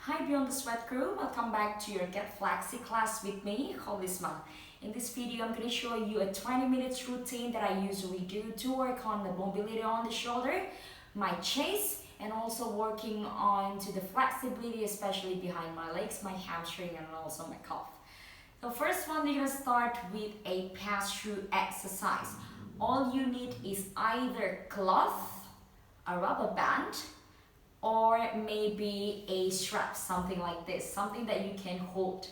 Hi Beyond the Sweat crew, welcome back to your Get Flexi class with me, Holisma. In this video, I'm going to show you a 20 minutes routine that I usually do to work on the mobility on the shoulder, my chest, and also working on to the flexibility, especially behind my legs, my hamstring, and also my calf. So first one, we're going to start with a pass-through exercise. All you need is either cloth, a rubber band, or maybe a strap, something like this, something that you can hold.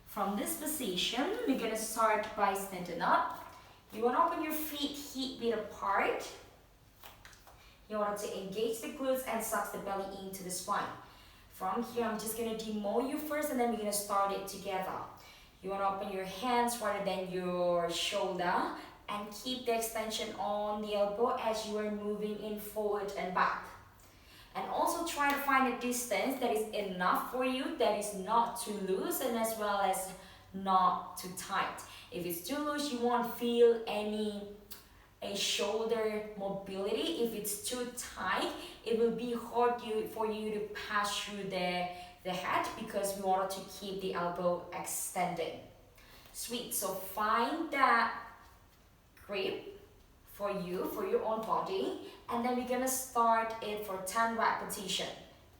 From this position, we're gonna start by standing up. You wanna open your feet hip width apart. You want to engage the glutes and suck the belly into the spine. From here, I'm just gonna demo you first and then we're gonna start it together. You wanna open your hands rather than your shoulder and keep the extension on the elbow as you are moving in forward and back. And also try to find a distance that is enough for you, that is not too loose and as well as not too tight. If it's too loose, you won't feel a shoulder mobility. If it's too tight, it will be hard for you to pass through the head because we want to keep the elbow extended. Sweet, so find that grip for you, for your own body, and then we're gonna start it for 10 repetitions.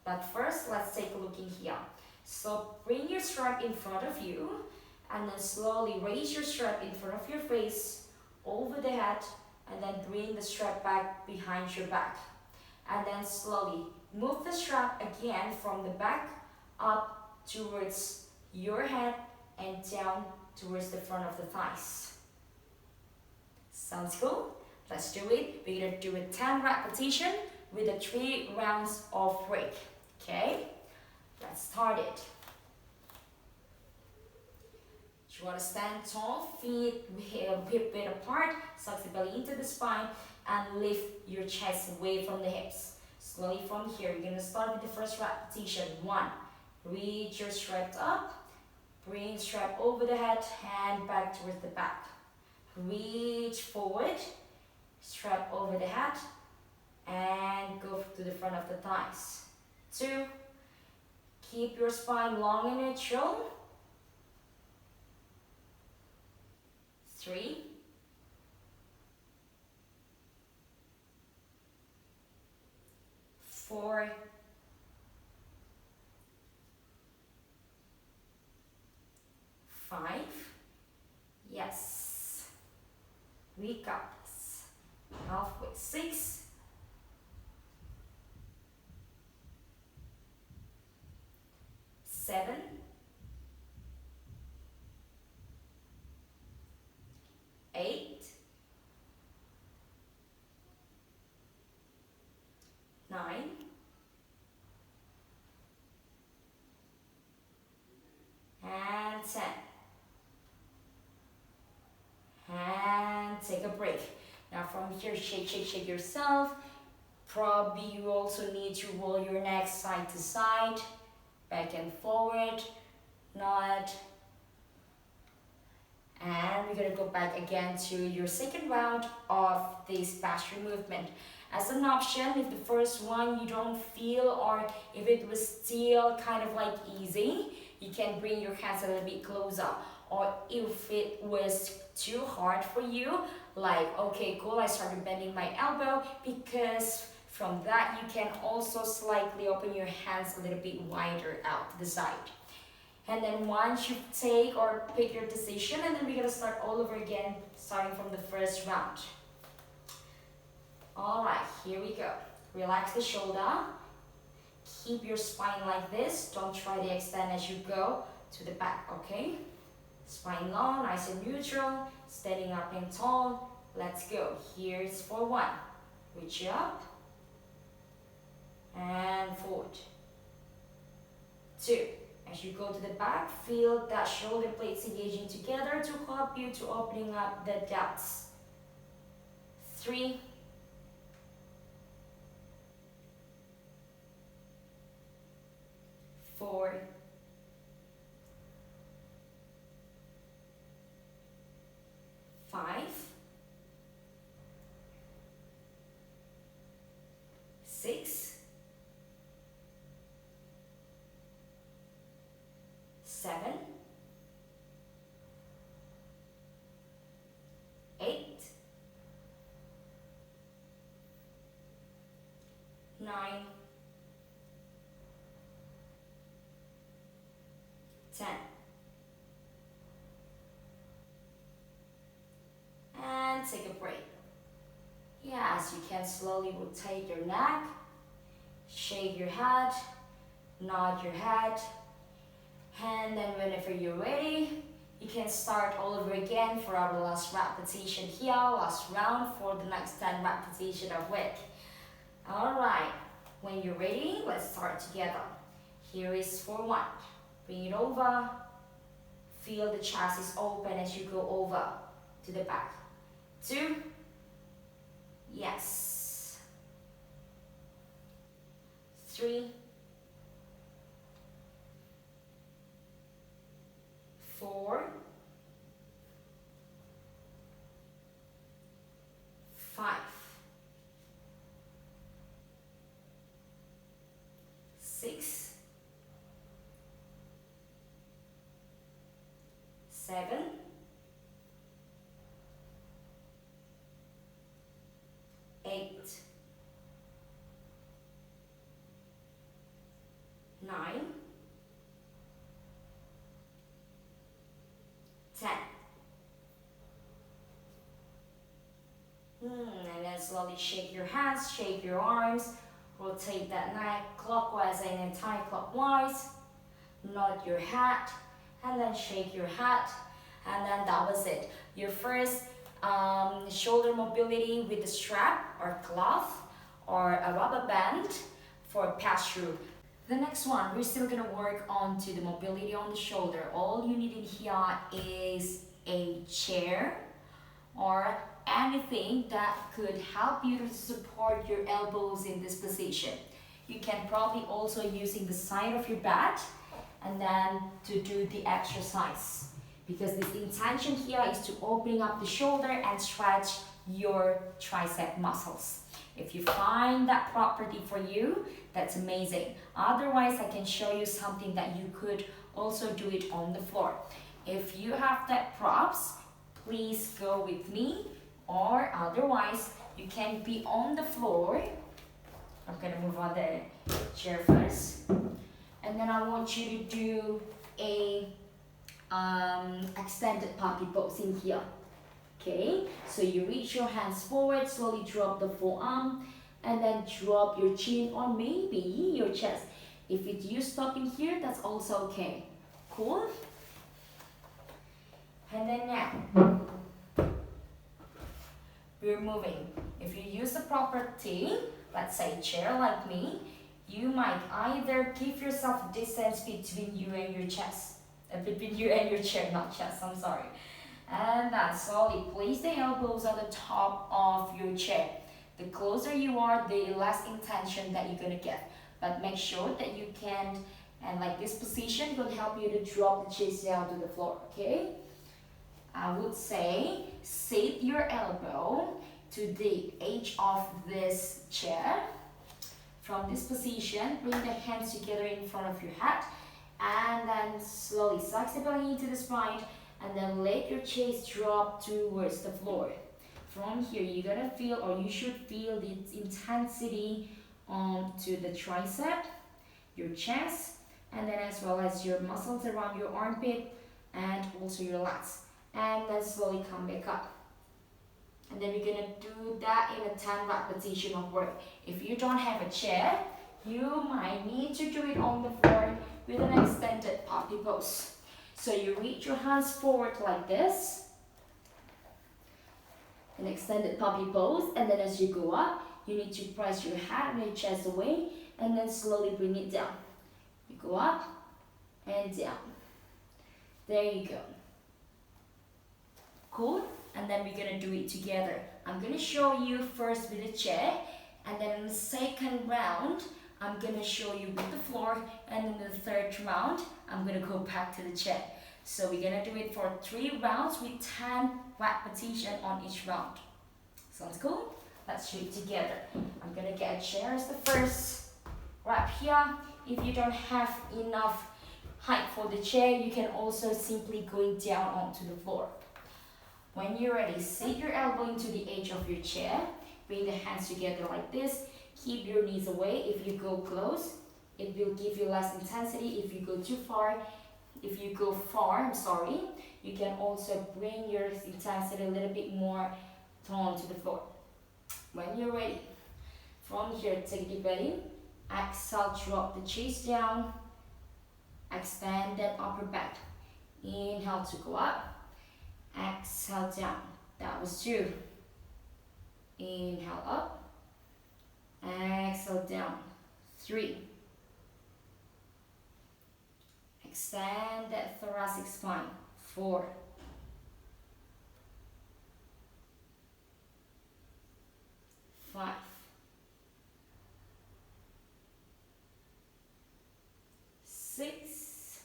But first, let's take a look in here. So bring your strap in front of you, and then slowly raise your strap in front of your face, over the head, and then bring the strap back behind your back. And then slowly move the strap again from the back up towards your head and down towards the front of the thighs. Sounds cool? Let's do it. We're gonna do it 10 repetitions with a 3 rounds of break. Okay? Let's start it. You wanna stand tall, feet hip width apart, suck the belly into the spine, and lift your chest away from the hips. Slowly from here, you're gonna start with the first repetition. 1. Reach your strap up, bring strap over the head, hand back towards the back. Reach forward, strap over the head, and go to the front of the thighs. 2. Keep your spine long and neutral. 3. 4. 5. Yes. We got this. Halfway. 6. 7. 8. 9. And 10. And take a break. Now from here, shake yourself. Probably you also need to roll your neck side to side, back and forward, nod. And we're gonna go back again to your second round of this pass-through movement. As an option, if the first one you don't feel or if it was still kind of like easy, you can bring your hands a little bit closer. Or if it was too hard for you, like, okay, cool, I started bending my elbow, because from that you can also slightly open your hands a little bit wider out to the side. And then once you take or pick your decision, and then we're gonna start all over again, starting from the first round. All right, here we go. Relax the shoulder. Keep your spine like this. Don't try to extend as you go to the back, okay? Spine long, nice and neutral. Standing up and tall. Let's go. Here's for 1. Reach up. And forward. 2. As you go to the back, feel that shoulder blades engaging together to help you to opening up the depths. 3. 4. 5. 6. 7, 8, 9, 10. And take a break. Yes, you can slowly rotate your neck, shake your head, nod your head, and then whenever you're ready, you can start all over again for our last repetition here, last round for the next 10 repetition of weight. Alright, when you're ready, let's start together. Here is for 1. Bring it over. Feel the chest is open as you go over to the back. 2. Yes. 3. 4. 5. 6. 7. 8. 9. 10. And then slowly shake your hands, shake your arms, rotate that neck clockwise and anti-clockwise, nod your head, and then shake your head, and then that was it. Your first shoulder mobility with a strap or cloth or a rubber band for pass-through. The next one, we're still gonna work on to the mobility on the shoulder. All you need in here is a chair or anything that could help you to support your elbows in this position. You can probably also using the side of your bed and then to do the exercise, because the intention here is to opening up the shoulder and stretch your tricep muscles. If you find that property for you, that's amazing. Otherwise, I can show you something that you could also do it on the floor. If you have that props, please go with me, or otherwise you can be on the floor. I'm gonna move on the chair first, and then I want you to do a extended puppy pose in here. Okay, so you reach your hands forward, slowly drop the forearm, and then drop your chin or maybe your chest. If it's you stopping here, that's also okay. Cool? And then now, we're moving. If you use the property, let's say chair like me, you might either give yourself distance between you and your chest. Between you and your chair, not chest, I'm sorry. And then slowly place the elbows on the top of your chair. The closer you are, the less intention that you're gonna get. But make sure that you can, and like this position will help you to drop the chest down to the floor, okay? I would say sit your elbow to the edge of this chair. From this position, bring the hands together in front of your head, and then slowly suck the belly into the spine, and then let your chest drop towards the floor. From here, you're gonna feel, or you should feel, the intensity to the tricep, your chest, and then as well as your muscles around your armpit and also your lats. And then slowly come back up. And then we're gonna do that in a 10 repetition of work. If you don't have a chair, you might need to do it on the floor with an extended puppy pose. So you reach your hands forward like this, an extended puppy pose, and then as you go up, you need to press your head and your chest away, and then slowly bring it down. You go up and down. There you go. Cool? And then we're gonna do it together. I'm gonna show you first with the chair, and then in the second round, I'm gonna show you with the floor, and in the third round, I'm gonna go back to the chair. So we're gonna do it for 3 rounds with 10 repetitions on each round. Sounds cool? Let's do it together. I'm gonna get a chair as the first. Grab here. If you don't have enough height for the chair, you can also simply going down onto the floor. When you're ready, sit your elbow into the edge of your chair. Bring the hands together like this. Keep your knees away. If you go close, it will give you less intensity. If you go too far, you can also bring your intensity a little bit more down to the floor. When you're ready, from here, take a deep breath in. Exhale, drop the chest down. Expand that upper back. Inhale to go up. Exhale down. That was 2. Inhale up. Exhale down. 3. Extend that thoracic spine. 4. 5. 6.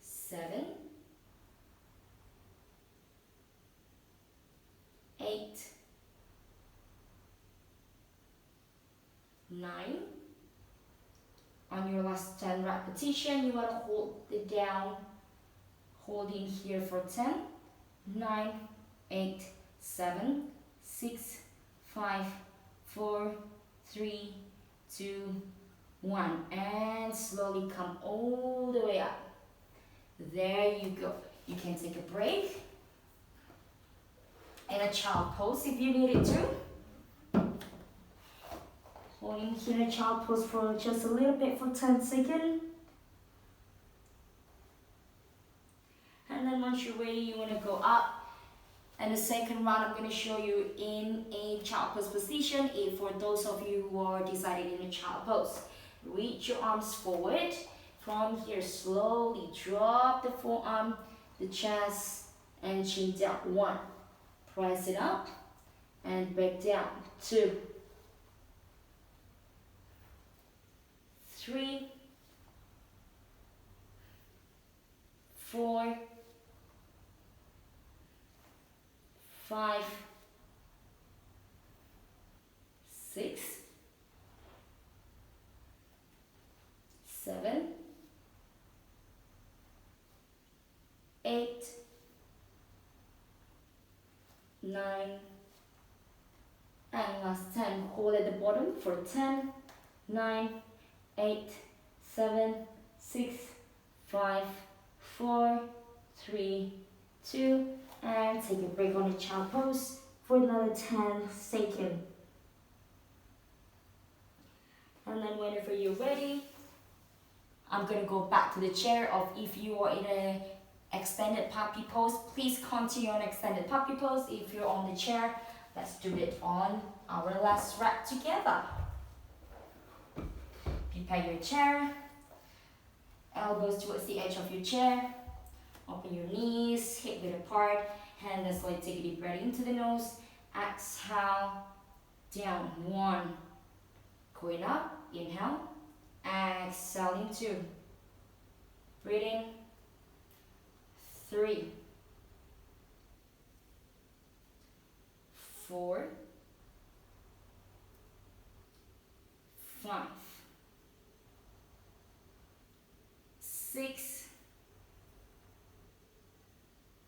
7. 8. 9. On your last 10 repetition, you want to hold it down. Hold in here for 10. 9, 8, 7, 6, 5, 4, 3, 2, 1. And slowly come all the way up. There you go. You can take a break. And a child pose if you need it to. Hold in here a child pose for just a little bit for 10 seconds. And then once you're ready, you want to go up. And the second round, I'm going to show you in a child pose position. For those of you who are decided in a child pose, reach your arms forward. From here, slowly drop the forearm, the chest, and chin down. 1. Press it up and back down. 2. 3. 4. 5. 6. 7. 8. 9. And last 10. Hold at the bottom for 10. 9. 8. 7. 6. 5. 4. 3. 2. And take a break on the child pose for another 10 seconds. And then whenever you're ready, I'm going to go back to the chair. Of if you are in a extended puppy pose, please continue on extended puppy pose. If you're on the chair, let's do it on our last rep together. Prepare your chair, elbows towards the edge of your chair. Open your knees, hip width apart, hand and slowly take a deep breath into the nose. Exhale, down. 1. Going up, inhale. Exhaling. 2. Breathing. 3. 4. 5. 6.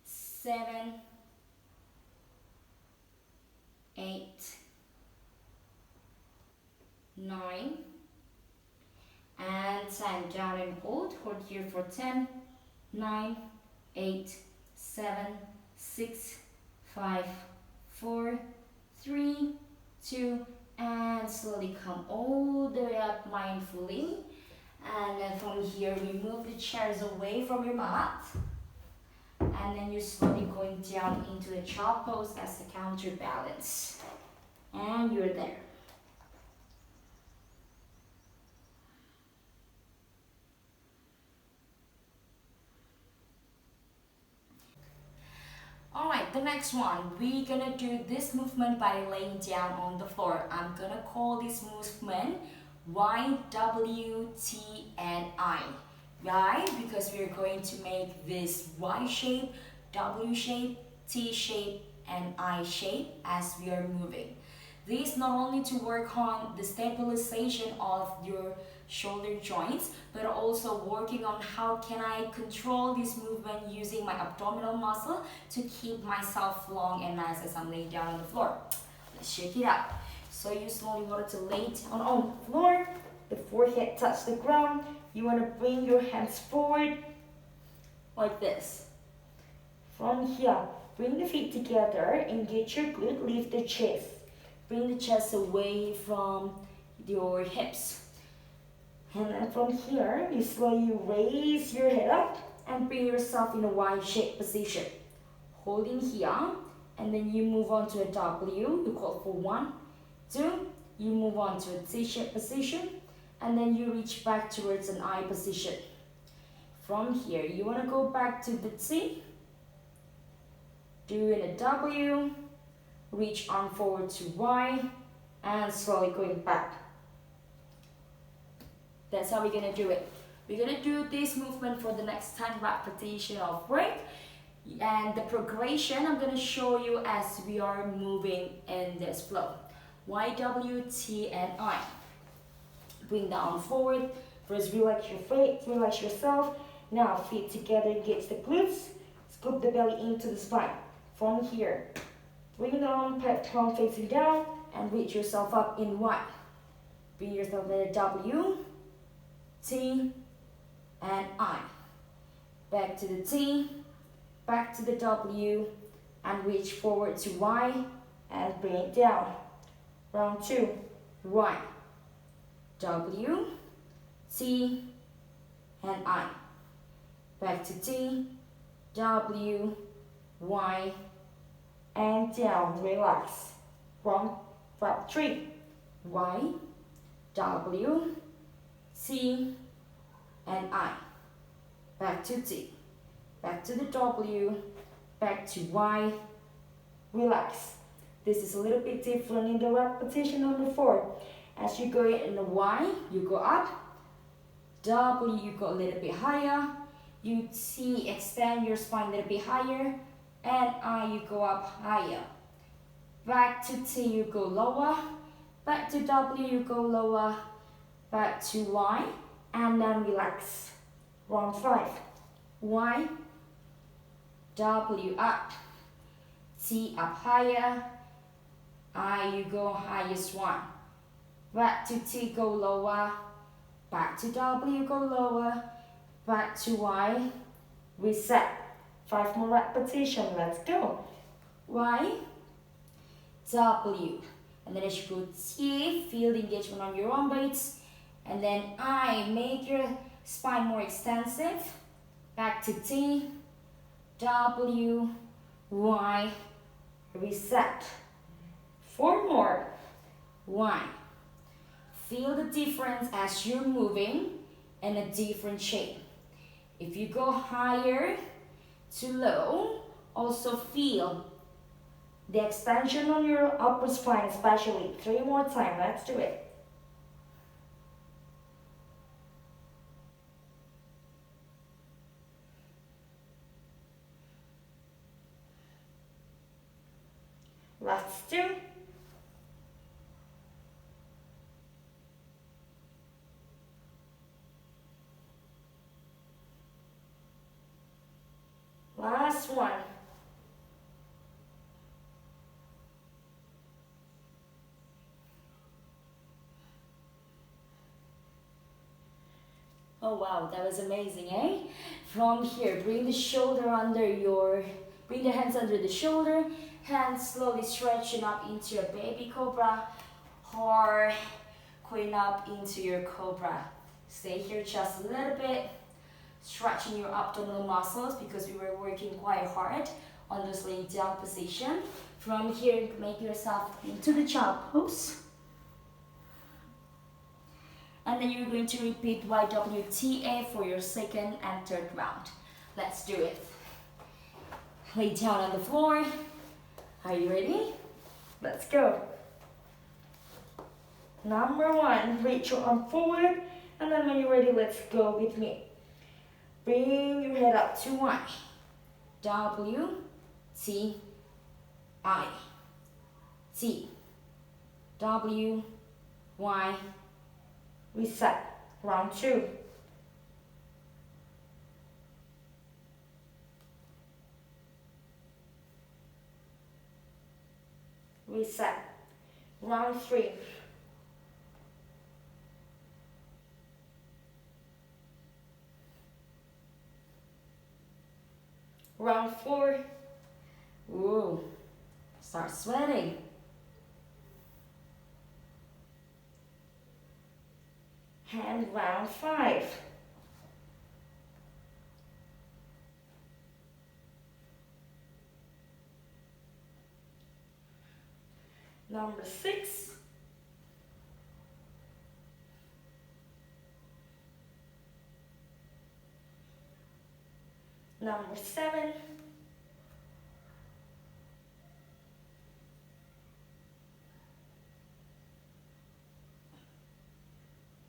7. 8. 9. And 10. Down and hold. Hold here for 10. 9. 8. 7. 6. 5. 4. 3. 2. And slowly come all the way up mindfully. And then from here, remove the chairs away from your mat. And then you're slowly going down into the child pose as a counterbalance. And you're there. Alright, the next one, we're gonna do this movement by laying down on the floor. I'm gonna call this movement YWTI. Why? Because we're going to make this Y shape, W shape, T shape, and I shape as we are moving. This not only to work on the stabilization of your shoulder joints, but also working on how can I control this movement using my abdominal muscle to keep myself long and nice as I'm laying down on the floor. Let's check it out. So you slowly want to lay down on the floor, the forehead touch the ground. You want to bring your hands forward like this. From here, bring the feet together, engage your glute, lift the chest. Bring the chest away from your hips. And then from here, you slowly raise your head up and bring yourself in a Y-shaped position. Holding here, and then you move on to a W. You call for 1, 2. You move on to a T-shaped position, and then you reach back towards an I position. From here, you want to go back to the T, doing a W, reach arm forward to Y, and slowly going back. That's how we're gonna do it. We're gonna do this movement for the next 10 repetitions of break. And the progression I'm gonna show you as we are moving in this flow. YWTI. Bring the arm forward. First, relax your feet, relax yourself. Now, feet together, engage the glutes. Scoop the belly into the spine. From here, bring the arm palm facing down and reach yourself up in Y. Bring yourself in a W, T, and I. Back to the T, back to the W, and reach forward to Y, and bring it down. Round 2, Y, W, T, and I. Back to T, W, Y, and down, relax. Round 3, Y, W, T, and I. Back to T, back to the W, back to Y, relax. This is a little bit different in the repetition on the 4. As you go in the Y, you go up, W, you go a little bit higher, you T, extend your spine a little bit higher, and I, you go up higher. Back to T, you go lower, back to W, you go lower, back to Y, and then relax. Round 5, Y, W up, T up higher, I, you go highest one. Back to T, go lower, back to W, go lower, back to Y, reset. 5 more repetitions, let's go. Y, W, and then as you go T, feel the engagement on your arm weights, and then I, make your spine more extensive, back to T, W, Y, reset. 4 more, Y. Feel the difference as you're moving in a different shape. If you go higher to low, also feel the extension on your upper spine, especially. 3 more times, let's do it. Last 2. Last one. Oh wow, that was amazing, eh? From here, bring the shoulder under your, bring the hands under the shoulder, hands slowly stretching up into your baby cobra or going up into your cobra. Stay here just a little bit, stretching your abdominal muscles because we were working quite hard on this laying down position. From here, make yourself into the child pose. And then you're going to repeat YWTA for your 2nd and 3rd round. Let's do it. Lay down on the floor. Are you ready? Let's go. Number 1, reach your arm forward. And then when you're ready, let's go with me. Bring your head up to Y. W, T, I. T, W, Y, reset. Round 2. Reset. Round 3. Round 4. Ooh, start sweating. And round 5. Number 6. Number 7.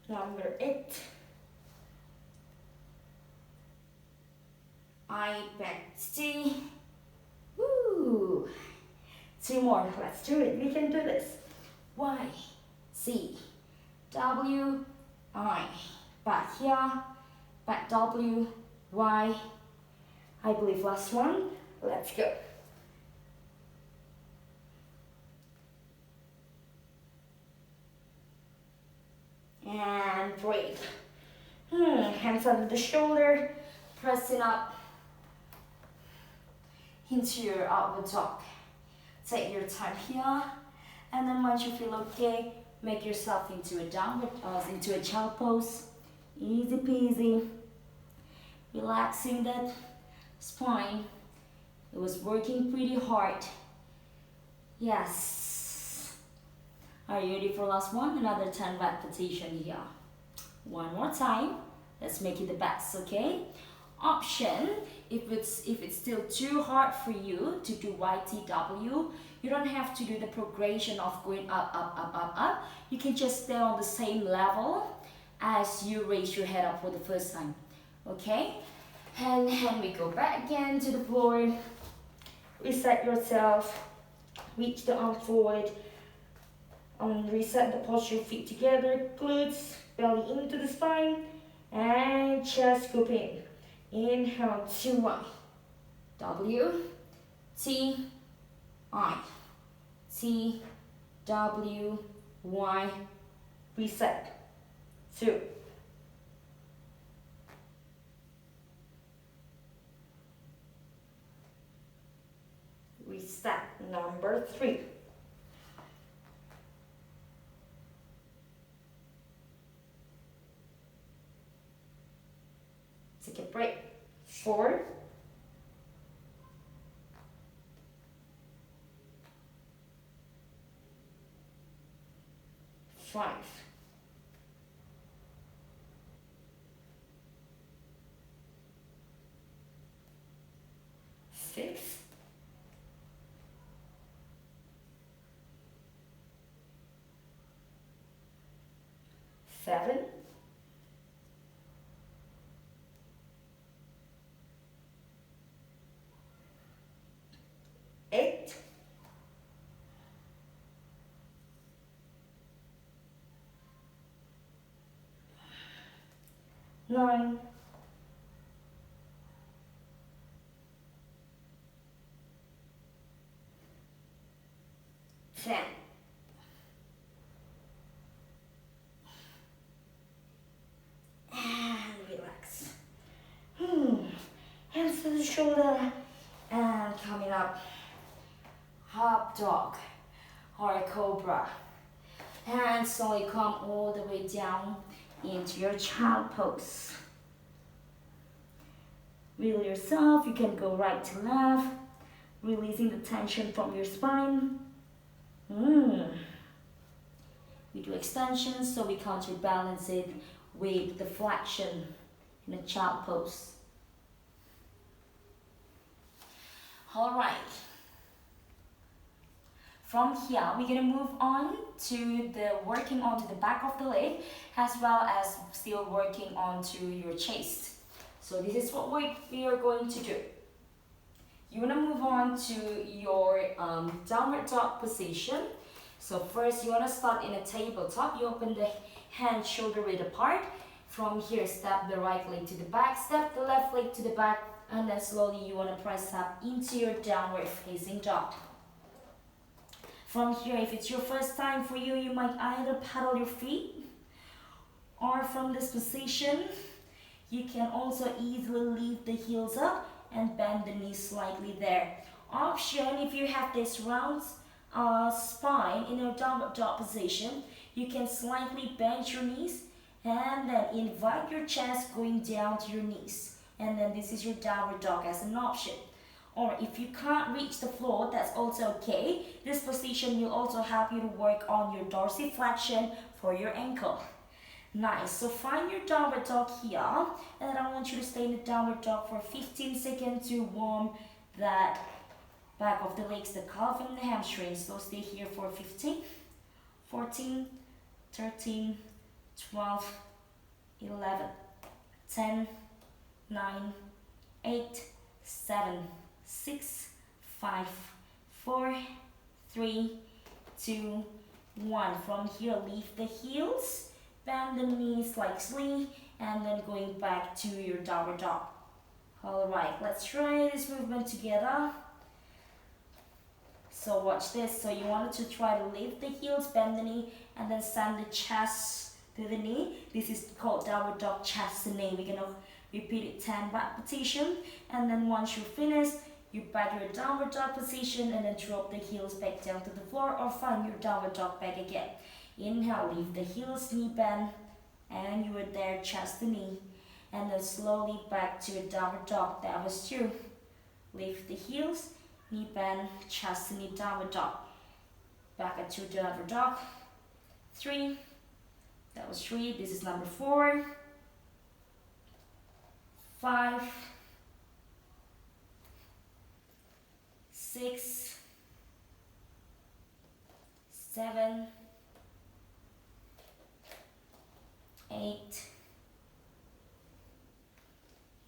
Number 8. YWTI. Woo! 2 more. Let's do it. We can do this. Y, C, W, I. Back here. Back W, Y. I believe last one. Let's go. And breathe. Hands under the shoulder, pressing up into your outward dog. Take your time here, and then once you feel okay, make yourself into a child pose. Easy peasy. Relaxing that spine. It was working pretty hard. Yes. Are you ready for last one? Another 10 repetition here. One more time. Let's make it the best, okay? Option, if it's still too hard for you to do YTW, you don't have to do the progression of going up, up, up, up, up. You can just stay on the same level as you raise your head up for the first time, okay? And we go back again to the floor. Reset yourself. Reach the arm forward. Reset the posture, feet together, glutes, belly into the spine, and chest scoop in. Inhale, 2, 1. W, T, I. T, W, Y. Reset. 2. Reset. Number 3. Take a break. 4. 5. 6. 7. 8. 9. 10. And relax. Hands to the shoulder and coming up. Up dog or a cobra. And slowly come all the way down into your child pose. Wheel yourself. You can go right to left, releasing the tension from your spine. We do extensions, so we counterbalance it with the flexion in a child pose. All right. From here, we're gonna move on to the working onto the back of the leg, as well as still working onto your chest. So this is what we are going to do. You wanna move on to your downward dog position. So first, you want to start in a tabletop. You open the hand shoulder width apart. From here, step the right leg to the back, step the left leg to the back, and then slowly you want to press up into your downward facing dog. From here, if it's your first time for you, you might either paddle your feet, or from this position, you can also easily lift the heels up and bend the knees slightly there. Option, if you have this round spine in your downward dog position, you can slightly bend your knees and then invite your chest going down to your knees. And then this is your downward dog as an option. Or if you can't reach the floor, that's also okay. This position will also help you to work on your dorsiflexion for your ankle. Nice, so find your downward dog here, and I want you to stay in the downward dog for 15 seconds to warm that back of the legs, the calf and the hamstrings. So stay here for 15, 14, 13, 12, 11, 10, 9, 8, 7, 6, 5, 4, 3, 2, 1. From here, lift the heels, bend the knees slightly, and then going back to your downward dog. Alright, let's try this movement together. So watch this. So you wanted to try to lift the heels, bend the knee, and then send the chest to the knee. This is called downward dog chest to knee. We're gonna repeat it 10 repetitions, and then once you finish, you back your downward dog position and then drop the heels back down to the floor, or find your downward dog back again. Inhale, lift the heels, knee bend, and you are there, chest to knee, and then slowly back to a downward dog. That was 2. Lift the heels, knee bend, chest to knee, downward dog. Back at 2, downward dog. 3. That was 3. This is number 4. 5. 6. 7. 8,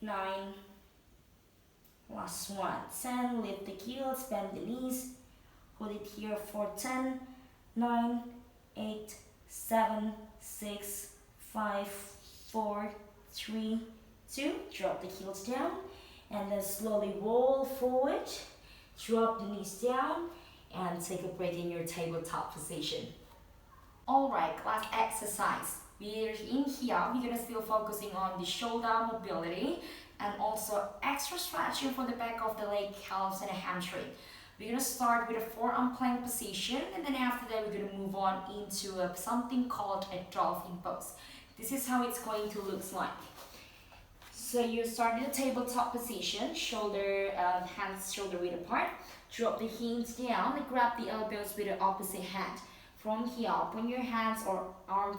9, last one, 10, lift the heels, bend the knees, hold it here for 10, 9, 8, 7, 6, 5, 4, 3, 2, drop the heels down, and then slowly roll forward, drop the knees down, and take a break in your tabletop position. Alright, last exercise. We're in here, we're gonna still focusing on the shoulder mobility and also extra stretching for the back of the leg, calves, and the hamstring. We're gonna start with a forearm plank position, and then after that we're gonna move on into something called a dolphin pose. This is how it's going to look like. So you start in the tabletop position, hands shoulder width apart, drop the hands down and grab the elbows with the opposite hand. From here, open your hands or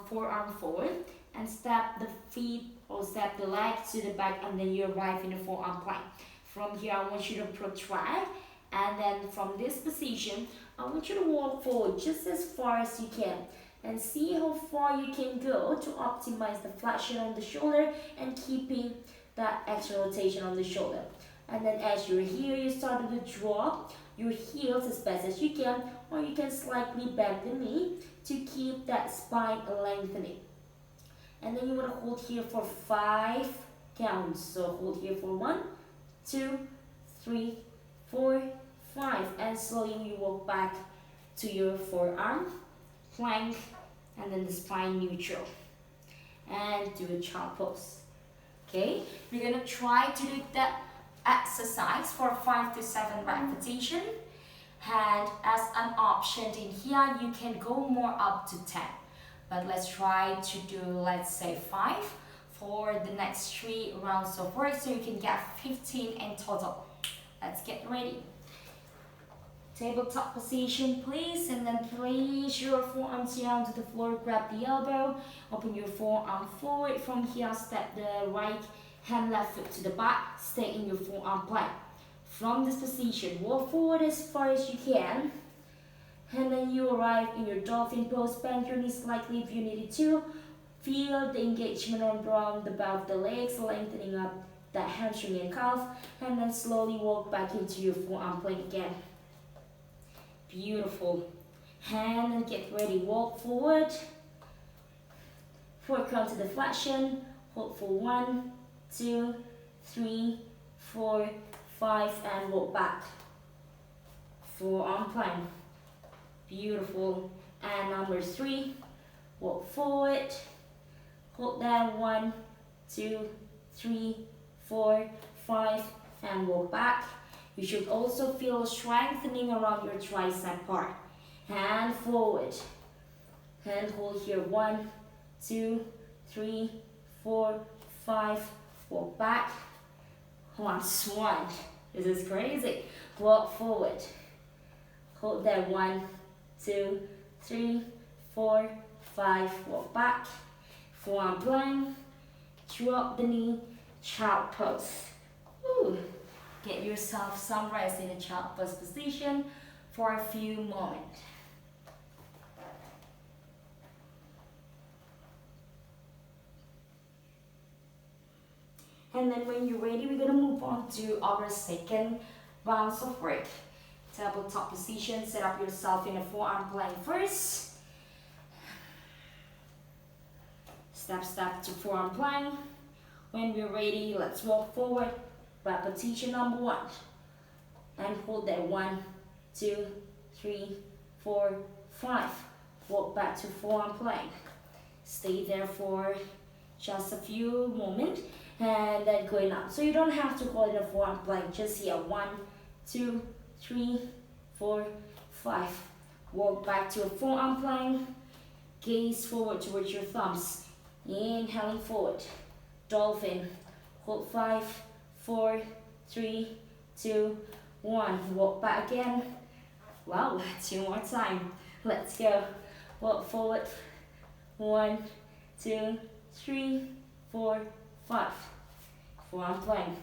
forearm forward and step the feet or step the legs to the back, and then you arrive in the forearm plank. From here, I want you to protract, and then from this position, I want you to walk forward just as far as you can and see how far you can go to optimize the flexion on the shoulder and keeping that extra rotation on the shoulder. And then as you're here, you start to drop your heels as best as you can, or you can slightly bend the knee to keep that spine lengthening. And then you want to hold here for 5 counts. So hold here for 1, 2, 3, 4, 5, and slowly you walk back to your forearm plank, and then the spine neutral, and do a child pose. Okay, we're gonna try to do that exercise for 5 to 7 repetitions, and as an option in here you can go more up to 10, but let's try to do, let's say 5 for the next 3 rounds of work, so you can get 15 in total. Let's get ready. Tabletop position please, and then place your forearms down to the floor, grab the elbow, open your forearm forward. From here, step the right hand, left foot to the back, stay in your forearm plank. From this position, walk forward as far as you can, and then you arrive in your dolphin pose. Bend your knees slightly if you needed to. Feel the engagement around the back of the legs, lengthening up that hamstring and calf, and then slowly walk back into your forearm plank again. Beautiful. And get ready, walk forward. 4 count to deflection. Hold for 1, 2, 3, 4, 5, and walk back. Forearm plank. Beautiful. And number 3, walk forward. Hold down 1, 2, 3, 4, 5, and walk back. You should also feel a strengthening around your tricep part. Hand forward. Hand hold here. 1, 2, 3, 4, 5. Walk back. Last one. This is crazy. Walk forward. Hold there. 1, 2, 3, 4, 5. Walk back. Forearm plank. Drop the knee. Child pose. Ooh. Get yourself some rest in a child pose position for a few moments. And then when you're ready, we're gonna move on to our second rounds of work. Tabletop position, set up yourself in a forearm plank first. Step to forearm plank. When we're ready, let's walk forward. Repetition number 1. And hold there. 1, 2, 3, 4, 5. Walk back to forearm plank. Stay there for just a few moments. And then going up. So you don't have to call it a forearm plank. Just here. 1, 2, 3, 4, 5. Walk back to a forearm plank. Gaze forward towards your thumbs. Inhaling forward. Dolphin. Hold 5, 4, 3, 2, 1. Walk back again. Wow, 2 more time. Let's go. Walk forward. 1, 2, 3, 4, 5. Forearm plank.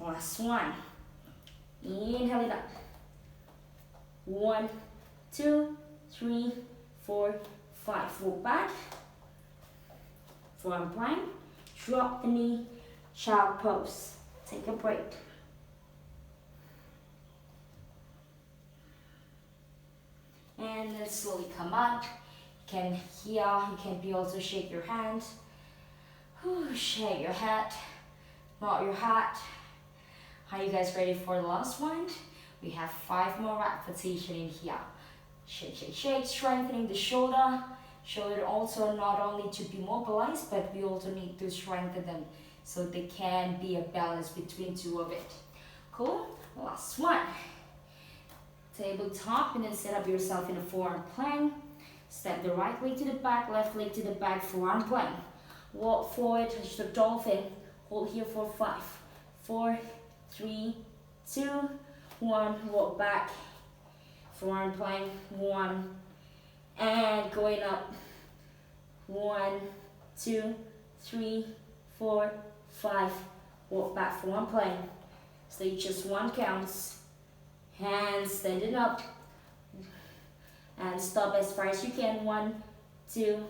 Last one. Inhale it up. 1, 2, 3, 4, 5. Walk back. Forearm plank. Drop the knee. Child pose. Take a break. And then slowly come up. You can here, you can be also shake your hand. Shake your head. Nod your head. Are you guys ready for the last one? We have 5 more repetitions in here. Shake, shake, shake, strengthening the shoulder. Shoulder also not only to be mobilized, but we also need to strengthen them so there can be a balance between 2 of it. Cool? Last one. Tabletop, and then set up yourself in a forearm plank. Step the right leg to the back, left leg to the back, forearm plank. Walk forward, touch the dolphin. Hold here for 5, 4, 3, 2, 1. Walk back. Forearm plank. 1. And going up. 1, 2, 3, 4, 5. Walk back. Forearm plank. Stay just 1 counts. Hands standing up. And stop as far as you can. 1, 2,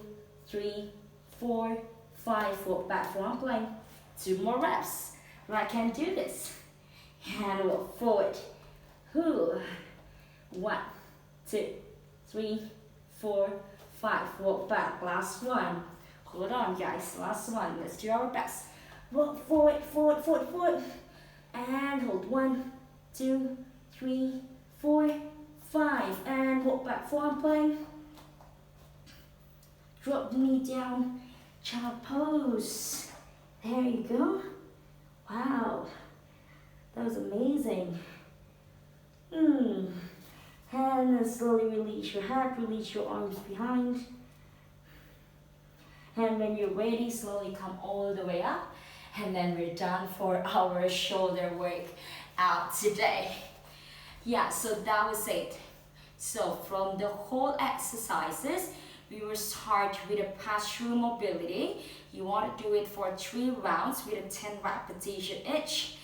3, 4, 5. Walk back. Forearm plank. 2 more reps. I can do this. And walk forward. 1, 2, 3, 4, 5. Walk back. Last one. Hold on, guys. Last one. Let's do our best. Walk forward, forward, forward, forward. And hold. 1, 2, 3, 4, 5. And walk back. Forearm plank. Drop the knee down. Child pose. There you go. Wow. That was amazing. And then slowly release your head, release your arms behind. And when you're ready, slowly come all the way up. And then we're done for our shoulder work out today. Yeah, so that was it. So from the whole exercises, we will start with a pass-through mobility. You want to do it for 3 rounds with a 10 repetition each.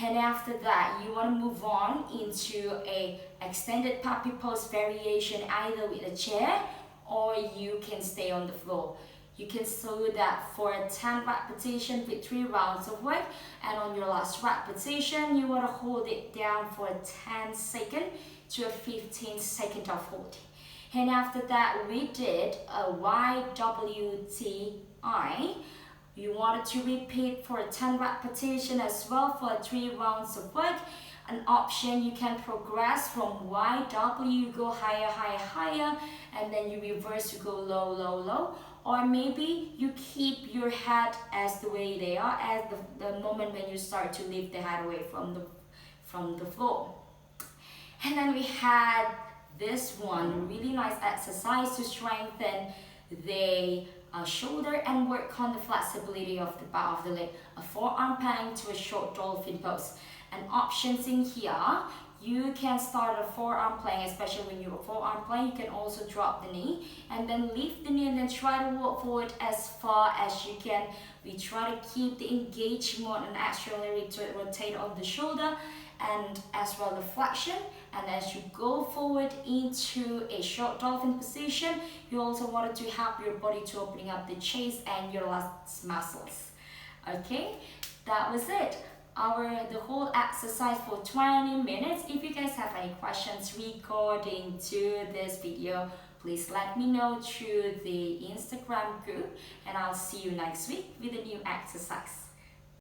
And after that, you want to move on into a extended puppy pose variation, either with a chair or you can stay on the floor. You can do that for a 10 repetition with 3 rounds of work, and on your last repetition, you want to hold it down for a 10 second to a 15 second of hold. And after that, we did a YWTI. You wanted to repeat for 10 repetitions as well for 3 rounds of work. An option, you can progress from YW, you go higher, higher, higher, and then you reverse, you go low, low, low. Or maybe you keep your head as the way they are at the moment when you start to lift the head away from the floor. And then we had this one, really nice exercise to strengthen the shoulder and work on the flexibility of the back of the leg. A forearm plank to a short dolphin pose. And options in here, you can start a forearm plank, especially when you're a forearm plank. You can also drop the knee and then lift the knee and then try to walk forward as far as you can. We try to keep the engagement and actually rotate on the shoulder and as well the flexion. And as you go forward into a short dolphin position, you also wanted to help your body to opening up the chest and your lats muscles. Okay, that was it. The whole exercise for 20 minutes. If you guys have any questions regarding to this video, please let me know through the Instagram group, and I'll see you next week with a new exercise.